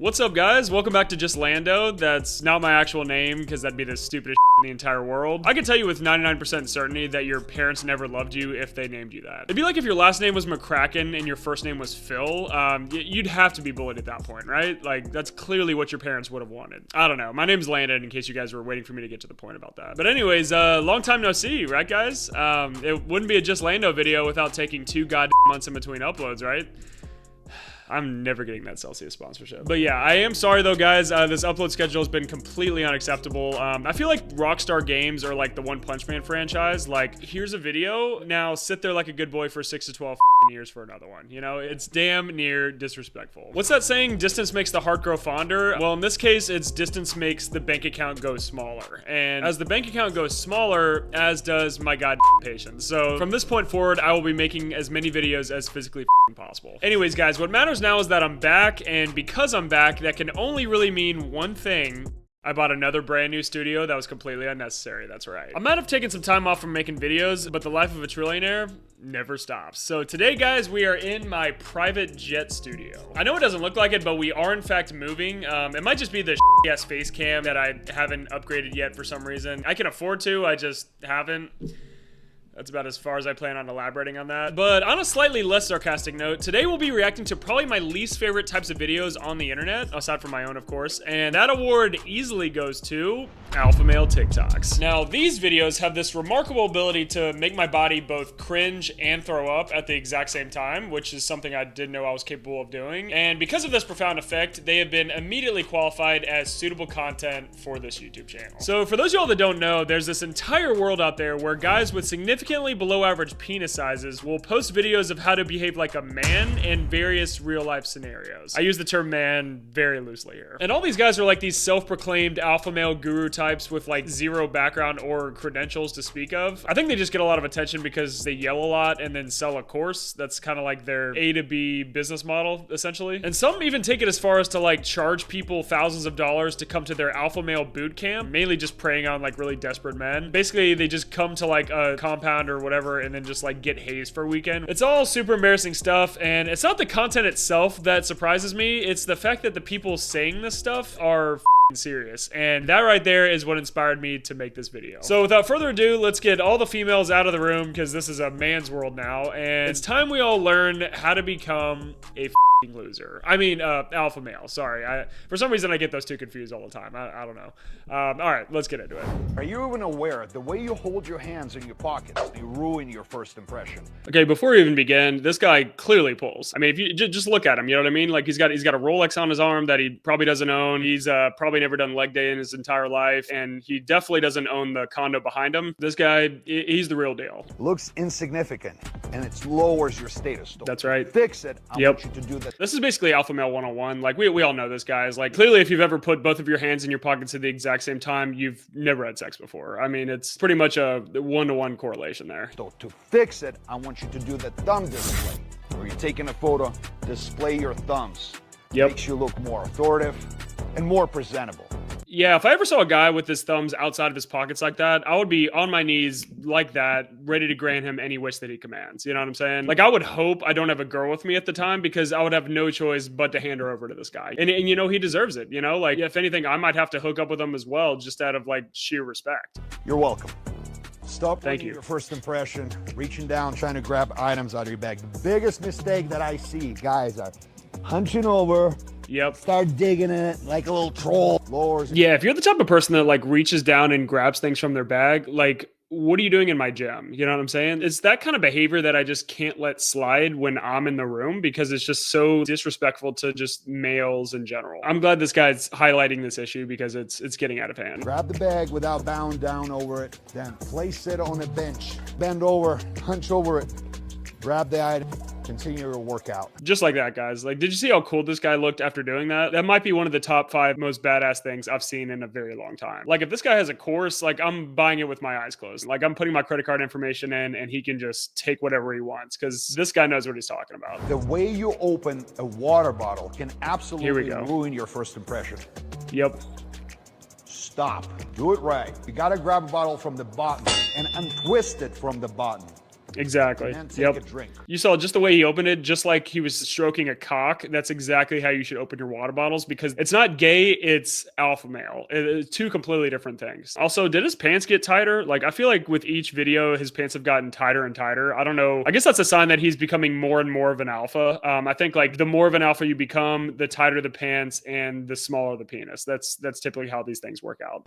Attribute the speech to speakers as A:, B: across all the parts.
A: What's up, guys? Welcome back to Just Lando. That's not my actual name because that'd be the stupidest in the entire world. I can tell you with 99% certainty that your parents never loved you if they named you that. It'd be like if your last name was McCracken and your first name was Phil. You'd have to be bullied at that point, right? Like, that's clearly what your parents would have wanted. I don't know. My name's Landon, in case you guys were waiting for me to get to the point about that. But anyways, long time no see, right, guys? It wouldn't be a Just Lando video without taking 2 goddamn months in between uploads, right? I'm never getting that Celsius sponsorship. But yeah, I am sorry though, guys. This upload schedule has been completely unacceptable. I feel like Rockstar Games are like the One Punch Man franchise. Like, here's a video, now sit there like a good boy for 6 to 12 years for another one. You know, it's damn near disrespectful. What's that saying? Distance makes the heart grow fonder. Well, in this case, it's distance makes the bank account go smaller. And as the bank account goes smaller, as does my goddamn patience. So from this point forward, I will be making as many videos as physically possible. Anyways, guys, what matters now is that I'm back, and because I'm back, that can only really mean one thing. I bought another brand new studio that was completely unnecessary. That's right. I might have taken some time off from making videos, but the life of a trillionaire never stops. So today, guys, we are in my private jet studio. I know it doesn't look like it, but we are in fact moving. It might just be the ass face cam that I haven't upgraded yet for some reason. I can afford to, I just haven't. That's about as far as I plan on elaborating on that. But on a slightly less sarcastic note, today we'll be reacting to probably my least favorite types of videos on the internet, aside from my own, of course. And that award easily goes to alpha male TikToks. Now, these videos have this remarkable ability to make my body both cringe and throw up at the exact same time, which is something I didn't know I was capable of doing. And because of this profound effect, they have been immediately qualified as suitable content for this YouTube channel. So for those of y'all that don't know, there's this entire world out there where guys with significantly below average penis sizes will post videos of how to behave like a man in various real life scenarios. I use the term man very loosely here. And all these guys are like these self-proclaimed alpha male guru types with like zero background or credentials to speak of. I think they just get a lot of attention because they yell a lot and then sell a course. That's kind of like their A to B business model, essentially. And some even take it as far as to like charge people thousands of dollars to come to their alpha male boot camp, mainly just preying on like really desperate men. Basically, they just come to like a compound or whatever and then just like get hazed for a weekend. It's all super embarrassing stuff, and it's not the content itself that surprises me, it's the fact that the people saying this stuff are serious, and that right there is what inspired me to make this video. So without further ado, let's get all the females out of the room because this is a man's world now, and it's time we all learn how to become a loser. I mean, alpha male. Sorry, for some reason I get those two confused all the time. I don't know. All right, let's get into it.
B: Are you even aware the way you hold your hands in your pockets, you ruin your first impression?
A: Okay, before we even begin, this guy clearly pulls. I mean, if you just look at him, you know what I mean? Like he's got a Rolex on his arm that he probably doesn't own. He's probably never done leg day in his entire life, and he definitely doesn't own the condo behind him. This guy, he's the real deal.
B: Looks insignificant, and it lowers your status.
A: That's right.
B: Fix it. I want you to do that.
A: This is basically alpha male 101. Like we all know this, guys. Like clearly, if you've ever put both of your hands in your pockets at the exact same time, you've never had sex before. I mean, it's pretty much a 1-to-1 correlation there.
B: So to fix it, I want you to do the thumb display, where you're taking a photo, display your thumbs. Makes you look more authoritative and more presentable.
A: Yeah, if I ever saw a guy with his thumbs outside of his pockets like that, I would be on my knees like that, ready to grant him any wish that he commands. You know what I'm saying? Like, I would hope I don't have a girl with me at the time because I would have no choice but to hand her over to this guy. And you know, he deserves it, you know? Like, if anything, I might have to hook up with him as well, just out of, like, sheer respect.
B: You're welcome. Stop
A: Thank you.
B: Your first impression, reaching down, trying to grab items out of your bag. The biggest mistake that I see, guys, are hunching over. Start digging it like a little troll. Lowers.
A: Yeah, if you're the type of person that like reaches down and grabs things from their bag, like, what are you doing in my gym? You know what I'm saying? It's that kind of behavior that I just can't let slide when I'm in the room because it's just so disrespectful to just males in general. I'm glad this guy's highlighting this issue because it's getting out of hand.
B: Grab the bag without bowing down over it, then place it on a bench. Bend over, hunch over it, grab the item. Continue your workout.
A: Just like that, guys. Like, did you see how cool this guy looked after doing that? That might be one of the top 5 most badass things I've seen in a very long time. Like, if this guy has a course, like, I'm buying it with my eyes closed. Like, I'm putting my credit card information in and he can just take whatever he wants because this guy knows what he's talking about.
B: The way you open a water bottle can absolutely ruin your first impression. Stop. Do it right. You got to grab a bottle from the bottom and untwist it from the bottom.
A: Exactly.
B: And then take a drink.
A: You saw just the way he opened it, just like he was stroking a cock. That's exactly how you should open your water bottles, because it's not gay, it's alpha male. It's two completely different things. Also, did his pants get tighter? Like, I feel like with each video, his pants have gotten tighter and tighter. I don't know. I guess that's a sign that he's becoming more and more of an alpha. I think like the more of an alpha you become, the tighter the pants and the smaller the penis. That's typically how these things work out.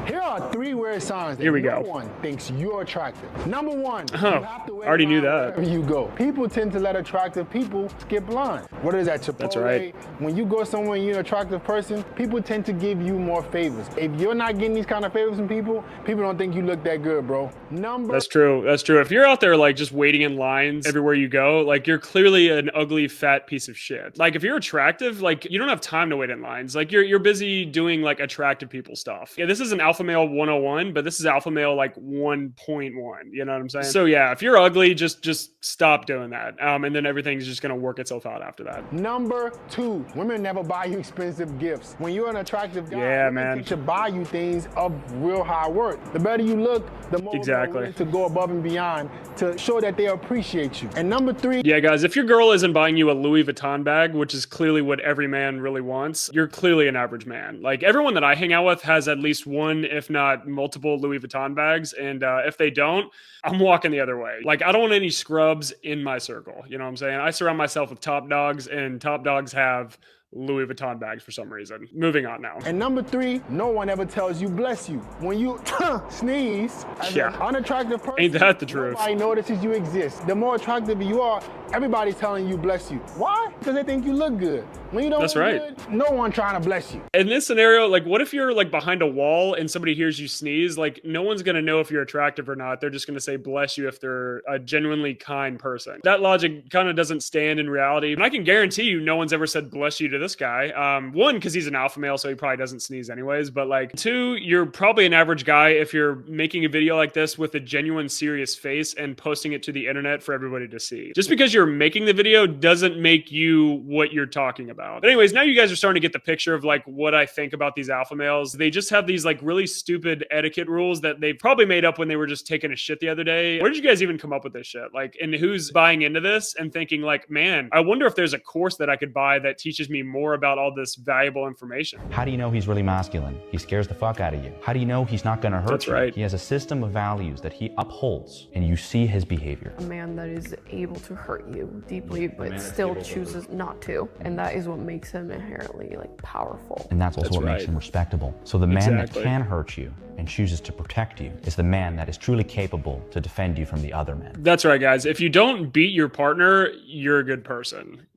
C: Here are 3 weird signs that no one thinks you're attractive. Number 1, you have to wear
A: already knew that.
C: wherever you go. People tend to let attractive people skip lines. What is that, Chipotle?
A: That's right.
C: When you go somewhere and you're an attractive person, people tend to give you more favors. If you're not getting these kind of favors from people, people don't think you look that good, bro. That's
A: true. That's true. If you're out there like just waiting in lines everywhere you go, like you're clearly an ugly fat piece of shit. Like if you're attractive, like you don't have time to wait in lines. Like you're busy doing like attractive people stuff. Yeah, this is an alpha male 101, but this is alpha male like 1.1. You know what I'm saying? So yeah, if you're ugly, just stop doing that. And then everything's just gonna work itself out after that.
C: Number 2, women never buy you expensive gifts. When you're an attractive guy,
A: yeah, man,
C: they should buy you things of real high worth. The better you look, the more they're willing to go above and beyond to show that they appreciate you. And number 3,
A: yeah, guys, if your girl isn't buying you a Louis Vuitton bag, which is clearly what every man really wants, you're clearly an average man. Like everyone that I hang out with has at least one, if not multiple Louis Vuitton bags. And if they don't, I'm walking the other way. Like I don't want any scrubs in my circle. You know what I'm saying? I surround myself with top dogs, and top dogs have Louis Vuitton bags for some reason. Moving on now.
C: And number 3, no one ever tells you bless you. When you sneeze, as an unattractive person,
A: ain't that the truth?
C: Nobody notices you exist. The more attractive you are, everybody's telling you bless you. Why? Because they think you look good. When you don't look good, no one trying to bless you.
A: In this scenario, like what if you're like behind a wall and somebody hears you sneeze? Like no one's gonna know if you're attractive or not. They're just gonna say bless you if they're a genuinely kind person. That logic kind of doesn't stand in reality. And I can guarantee you no one's ever said bless you to this guy. 1, because he's an alpha male, so he probably doesn't sneeze anyways. But like 2, you're probably an average guy if you're making a video like this with a genuine serious face and posting it to the internet for everybody to see. Just because you're making the video doesn't make you what you're talking about. But anyways, now you guys are starting to get the picture of like what I think about these alpha males. They just have these like really stupid etiquette rules that they probably made up when they were just taking a shit the other day. Where did you guys even come up with this shit? Like, and who's buying into this and thinking like, man, I wonder if there's a course that I could buy that teaches me more about all this valuable information.
D: How do you know he's really masculine? He scares the fuck out of you. How do you know he's not gonna hurt you?
A: That's right.
D: He has a system of values that he upholds, and you see his behavior.
E: A man that is able to hurt you deeply, but still chooses not to. And that is what makes him inherently like powerful.
D: And that's also what makes him respectable. So the man that can hurt you and chooses to protect you is the man that is truly capable to defend you from the other men.
A: That's right, guys. If you don't beat your partner, you're a good person.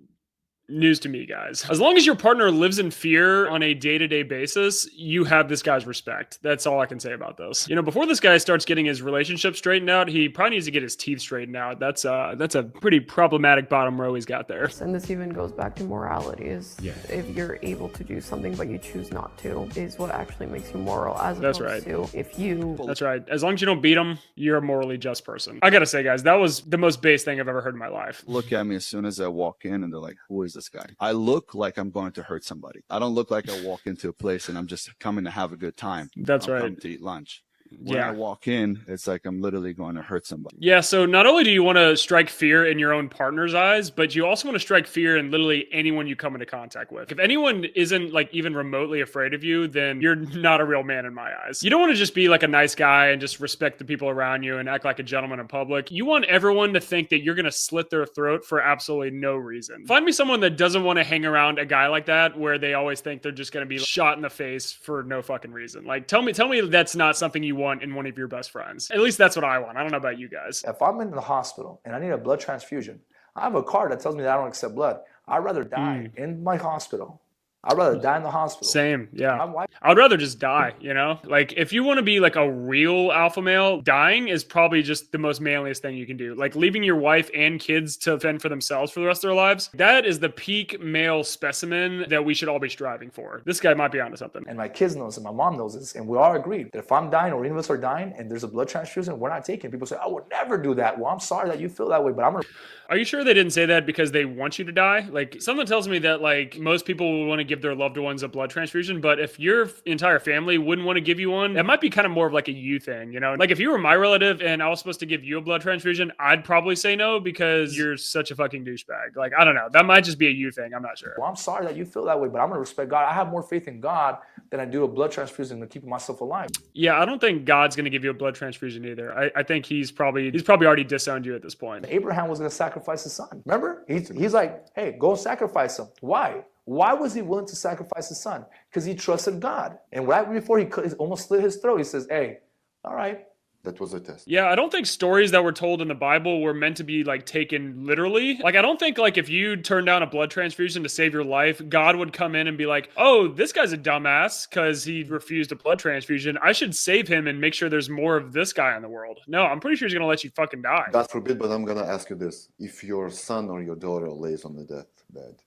A: News to me, guys. As long as your partner lives in fear on a day-to-day basis, you have this guy's respect. That's all I can say about this. You know, before this guy starts getting his relationship straightened out, he probably needs to get his teeth straightened out. That's a pretty problematic bottom row he's got there.
E: And this even goes back to morality, is if you're able to do something but you choose not to, is what actually makes you moral, as opposed to if you...
A: That's right. As long as you don't beat him, you're a morally just person. I gotta say, guys, that was the most base thing I've ever heard in my life.
F: Look at me as soon as I walk in and they're like, who is this guy? I look like I'm going to hurt somebody. I don't look like I walk into a place and I'm just coming to have a good time.
A: That's right.
F: Coming to eat lunch. When I walk in, it's like I'm literally going to hurt somebody.
A: Yeah, so not only do you want to strike fear in your own partner's eyes, but you also want to strike fear in literally anyone you come into contact with. If anyone isn't like even remotely afraid of you, then you're not a real man in my eyes. You don't want to just be like a nice guy and just respect the people around you and act like a gentleman in public. You want everyone to think that you're going to slit their throat for absolutely no reason. Find me someone that doesn't want to hang around a guy like that, where they always think they're just going to be shot in the face for no fucking reason. Like, tell me that's not something you want in one of your best friends. At least that's what I want. I don't know about you guys.
G: If I'm in the hospital and I need a blood transfusion, I have a card that tells me that I don't accept blood. I'd rather die in my hospital. I'd rather die in the hospital.
A: Same, yeah. I'd rather just die, you know? Like, if you want to be like a real alpha male, dying is probably just the most manliest thing you can do. Like, leaving your wife and kids to fend for themselves for the rest of their lives, that is the peak male specimen that we should all be striving for. This guy might be onto something.
G: And my kids knows and my mom knows this, and we all agreed that if I'm dying or any of us are dying and there's a blood transfusion, we're not taking it. People say, I would never do that. Well, I'm sorry that you feel that way, but I'm going to...
A: Are you sure they didn't say that because they want you to die? Like, something tells me that, like, most people will want to give their loved ones a blood transfusion, but if your entire family wouldn't want to give you one, it might be kind of more of like a you thing, you know? Like if you were my relative and I was supposed to give you a blood transfusion, I'd probably say no because you're such a fucking douchebag. Like, I don't know. That might just be a you thing. I'm not sure.
G: Well, I'm sorry that you feel that way, but I'm going to respect God. I have more faith in God than I do a blood transfusion to keep myself alive.
A: Yeah, I don't think God's going to give you a blood transfusion either. I think he's probably already disowned you at this point.
G: Abraham was going to sacrifice his son. Remember? He's like, hey, go sacrifice him. Why? Why was he willing to sacrifice his son? Because he trusted God. And right before he almost slit his throat, he says, hey, all right.
H: That was a test.
A: Yeah, I don't think stories that were told in the Bible were meant to be like taken literally. Like, I don't think like if you turn down a blood transfusion to save your life, God would come in and be like, oh, this guy's a dumbass because he refused a blood transfusion. I should save him and make sure there's more of this guy in the world. No, I'm pretty sure he's going to let you fucking die.
H: God forbid, but I'm going to ask you this. If your son or your daughter lays on the deathbed,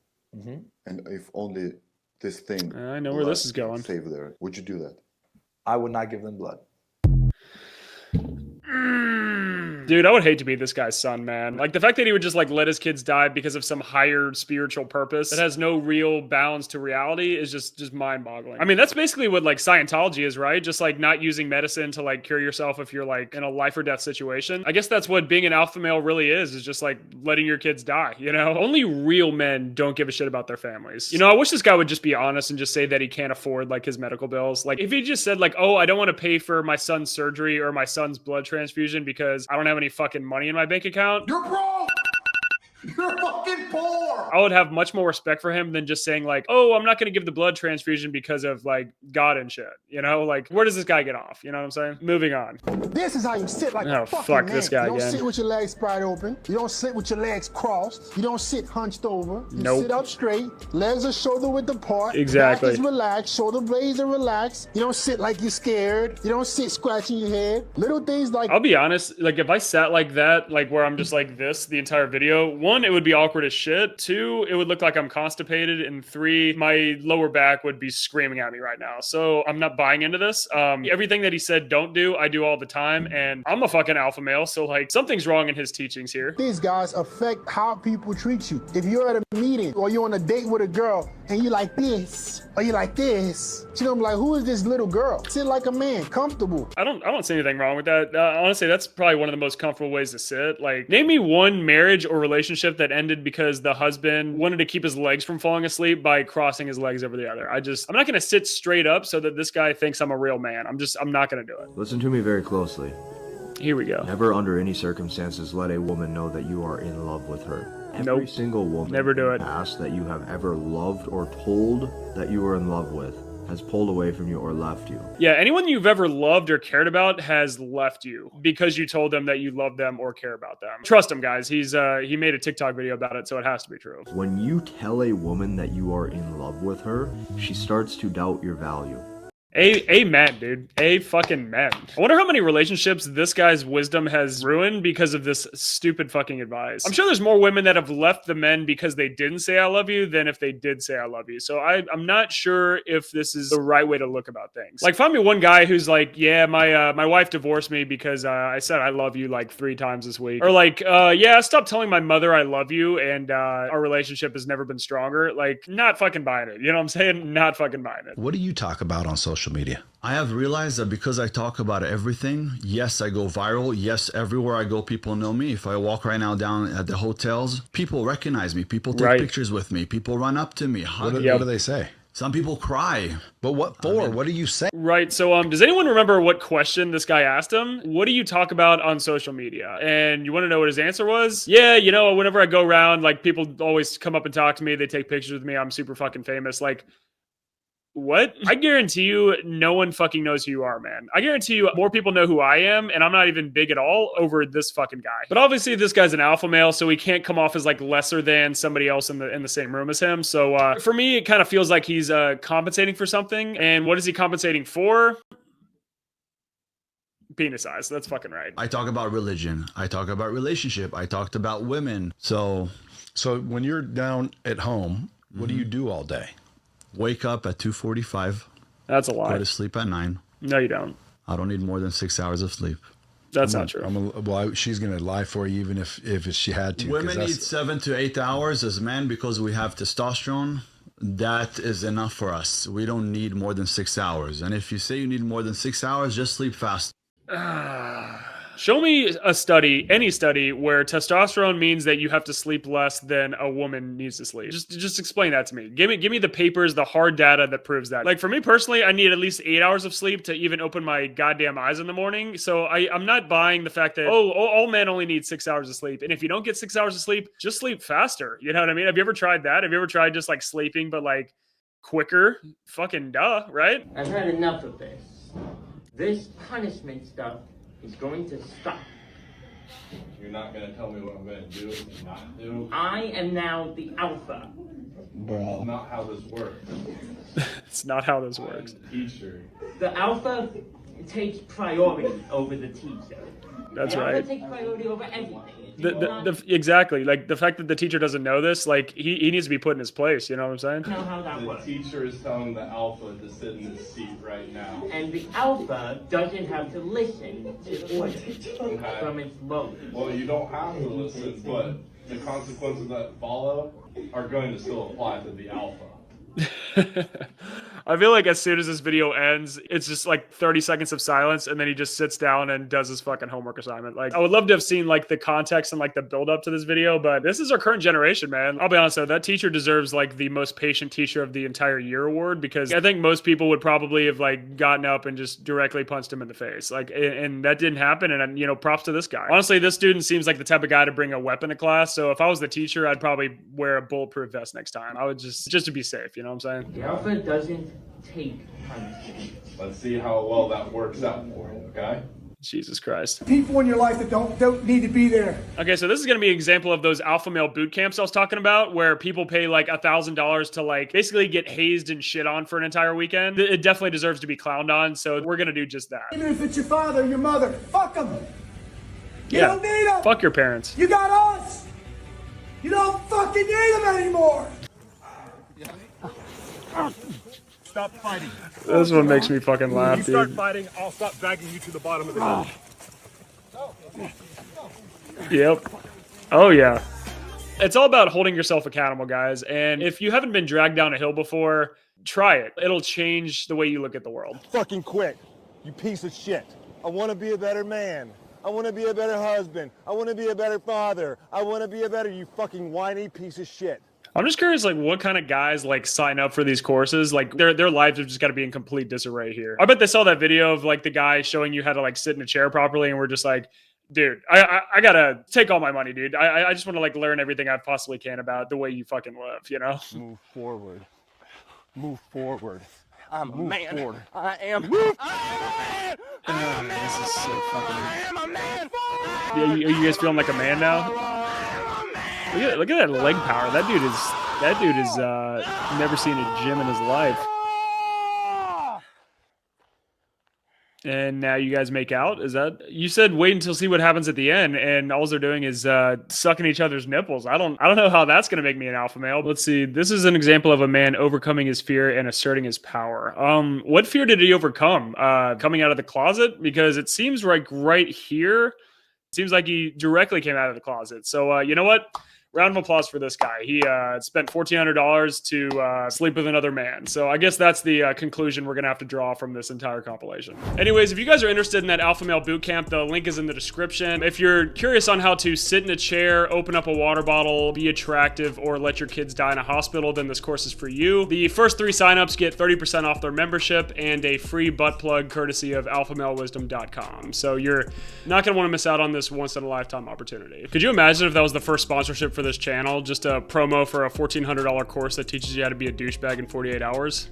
H: and if only this thing...
A: I know where this is going.
H: ...saved there, would you do that?
G: I would not give them blood.
A: Dude, I would hate to be this guy's son, man. Like the fact that he would just like let his kids die because of some higher spiritual purpose that has no real balance to reality is just mind-boggling. I mean, that's basically what like Scientology is, right? Just like not using medicine to like cure yourself if you're like in a life or death situation. I guess that's what being an alpha male really is just like letting your kids die, you know? Only real men don't give a shit about their families. You know, I wish this guy would just be honest and just say that he can't afford like his medical bills. Like if he just said like, oh, I don't want to pay for my son's surgery or my son's blood transfusion because I don't have any fucking money in my bank account.
B: You're broke! You're fucking poor!
A: I would have much more respect for him than just saying like, oh, I'm not going to give the blood transfusion because of like God and shit. You know, like where does this guy get off? You know what I'm saying? Moving on.
C: This is how you sit like a fucking
A: fuck
C: man.
A: this guy
C: You don't
A: again.
C: sit with your legs spread open. You don't sit with your legs crossed. You don't sit hunched over. You
A: Nope.
C: sit up straight. Legs are shoulder width apart.
A: Exactly.
C: Back is relaxed. Shoulder blades are relaxed. You don't sit like you're scared. You don't sit scratching your head. Little things like...
A: I'll be honest, like if I sat like that, like where I'm just like this the entire video, one, it would be awkward as shit. Two, it would look like I'm constipated. And three, my lower back would be screaming at me right now. So I'm not buying into this. Everything that he said don't do, I do all the time. And I'm a fucking alpha male. So like something's wrong in his teachings here.
C: These guys affect how people treat you. If you're at a meeting or you're on a date with a girl and you like this or you like this, she's gonna be like, who is this little girl? Sit like a man, comfortable.
A: I don't see anything wrong with that. Honestly, that's probably one of the most comfortable ways to sit. Like, name me one marriage or relationship that ended because the husband wanted to keep his legs from falling asleep by crossing his legs over the other. I'm not gonna sit straight up so that this guy thinks I'm a real man. I'm not gonna do it.
I: Listen to me very closely.
A: Here we go.
I: Never under any circumstances let a woman know that you are in love with her. Every single woman
A: Never do it.
I: past that you have ever loved or told that you were in love with has pulled away from you or left you.
A: Yeah, anyone you've ever loved or cared about has left you because you told them that you love them or care about them. Trust him, guys. He made a TikTok video about it, so it has to be true.
I: When you tell a woman that you are in love with her, she starts to doubt your value.
A: Amen, dude. Fucking men. I wonder how many relationships this guy's wisdom has ruined because of this stupid fucking advice. I'm sure there's more women that have left the men because they didn't say I love you than if they did say I love you. So I'm not sure if this is the right way to look about things. Like, find me one guy who's like, yeah, my wife divorced me because I said I love you like 3 times this week. Or like, yeah, I stopped telling my mother I love you and our relationship has never been stronger. Like, not fucking buying it. You know what I'm saying? Not fucking buying it.
J: What do you talk about on social media? I have realized that because I talk about everything, yes, I go viral. Yes, everywhere I go, people know me. If I walk right now down at the hotels, people recognize me. People take pictures with me. People run up to me, hug me.
K: What do they say?
J: Some people cry.
K: But what for? What do you say?
A: Right. So does anyone remember what question this guy asked him? What do you talk about on social media? And you want to know what his answer was? Yeah, you know, whenever I go around, like people always come up and talk to me. They take pictures with me. I'm super fucking famous. Like, what? I guarantee you no one fucking knows who you are, man. I guarantee you more people know who I am, and I'm not even big at all over this fucking guy. But obviously this guy's an alpha male, so he can't come off as like lesser than somebody else in the same room as him. So for me, it kind of feels like he's compensating for something. And what is he compensating for? Penis size. That's fucking right.
J: I talk about religion. I talk about relationship. I talked about women. So
K: when you're down at home, what do you do all day?
J: Wake up at 2:45.
A: That's a lie.
J: Go to sleep at 9.
A: No, you don't.
J: I don't need more than 6 hours of sleep.
A: That's not true.
K: She's going to lie for you even if she had to.
J: Women need 7 to 8 hours as men because we have testosterone. that is enough for us. We don't need more than 6 hours. And if you say you need more than 6 hours, just sleep fast.
A: Show me a study, any study, where testosterone means that you have to sleep less than a woman needs to sleep. Just explain that to me. Give me the papers, the hard data that proves that. Like for me personally, I need at least 8 hours of sleep to even open my goddamn eyes in the morning. So I'm not buying the fact that, all men only need 6 hours of sleep. And if you don't get 6 hours of sleep, just sleep faster. You know what I mean? Have you ever tried that? Have you ever tried just like sleeping, but like quicker? Fucking duh, right?
L: I've had enough of this. This punishment stuff is going to stop.
M: You're not going to tell me what I'm going to do and not do?
L: I am now the alpha.
M: Bro. That's not how this works.
A: It's not how this works.
M: I'm the teacher.
L: The alpha takes priority over the teacher.
A: That's
L: the
A: right.
L: Alpha takes priority over everything.
A: Exactly. Like the fact that the teacher doesn't know this, like he needs to be put in his place. You know what I'm saying?
L: Know how that works.
M: The teacher is telling the alpha to sit in this seat right now.
L: And the alpha doesn't have to listen to orders from its lower.
M: Well, you don't have to listen, but the consequences that follow are going to still apply to the alpha.
A: I feel like as soon as this video ends, it's just like 30 seconds of silence, and then he just sits down and does his fucking homework assignment. Like, I would love to have seen like the context and like the build up to this video, but this is our current generation, man. I'll be honest though, that teacher deserves like the most patient teacher of the entire year award, because I think most people would probably have like gotten up and just directly punched him in the face. Like, and that didn't happen. And you know, props to this guy. Honestly, this student seems like the type of guy to bring a weapon to class. So if I was the teacher, I'd probably wear a bulletproof vest next time. I would just to be safe. You know what I'm saying?
L: The alpha doesn't take punishment.
M: Let's see how well that works out for you, okay?
A: Jesus Christ.
C: People in your life that don't need to be there.
A: Okay, so this is going to be an example of those alpha male boot camps I was talking about, where people pay like $1,000 to like basically get hazed and shit on for an entire weekend. It definitely deserves to be clowned on, so we're going to do just that.
C: Even if it's your father or your mother, fuck them. You don't need them.
A: Fuck your parents.
C: You got us. You don't fucking need them anymore.
N: Stop fighting.
A: This one makes me fucking laugh,
N: you
A: dude.
N: start fighting, I'll stop dragging you to the bottom of the hill.
A: Yep. Oh, yeah. It's all about holding yourself accountable, guys. And if you haven't been dragged down a hill before, try it. It'll change the way you look at the world.
N: Fucking quit, you piece of shit. I want to be a better man. I want to be a better husband. I want to be a better father. I want to be a better, you fucking whiny piece of shit.
A: I'm just curious, like, what kind of guys, like, sign up for these courses? Like, their lives have just got to be in complete disarray here. I bet they saw that video of, like, the guy showing you how to, like, sit in a chair properly, and we're just like, dude, I gotta take all my money, dude. I just want to, like, learn everything I possibly can about the way you fucking live, you know?
N: Move forward. Move forward. I'm a man.
C: Forward.
N: I am.
A: This is so fucking...
N: I am a man.
A: Yeah, you guys feeling like a man now? Look at that leg power. That dude is never seen a gym in his life. And now you guys make out? Is that, you said wait until see what happens at the end, and all they're doing is sucking each other's nipples. I don't know how that's gonna make me an alpha male. Let's see. This is an example of a man overcoming his fear and asserting his power. What fear did he overcome? Coming out of the closet? Because it seems like right here, it seems like he directly came out of the closet. So you know what? Round of applause for this guy. He spent $1,400 to sleep with another man. So I guess that's the conclusion we're going to have to draw from this entire compilation. Anyways, if you guys are interested in that Alpha Male Bootcamp, the link is in the description. If you're curious on how to sit in a chair, open up a water bottle, be attractive, or let your kids die in a hospital, then this course is for you. The first 3 signups get 30% off their membership and a free butt plug courtesy of alphamalewisdom.com. So you're not going to want to miss out on this once-in-a-lifetime opportunity. Could you imagine if that was the first sponsorship for this channel, just a promo for a $1,400 course that teaches you how to be a douchebag in 48 hours?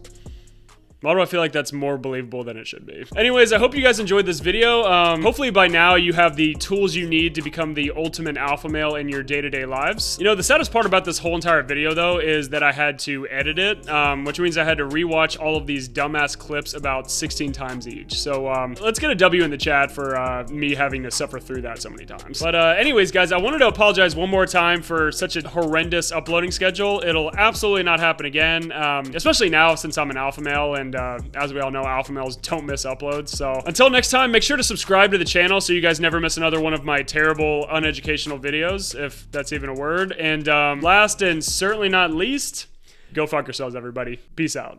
A: Why do I feel like that's more believable than it should be? Anyways, I hope you guys enjoyed this video. Hopefully by now you have the tools you need to become the ultimate alpha male in your day-to-day lives. You know, the saddest part about this whole entire video though is that I had to edit it, which means I had to rewatch all of these dumbass clips about 16 times each. So let's get a W in the chat for me having to suffer through that so many times. But anyways, guys, I wanted to apologize one more time for such a horrendous uploading schedule. It'll absolutely not happen again, especially now since I'm an alpha male, and as we all know, alpha males don't miss uploads. So until next time, make sure to subscribe to the channel so you guys never miss another one of my terrible uneducational videos, if that's even a word. And last and certainly not least, Go fuck yourselves, everybody. Peace out.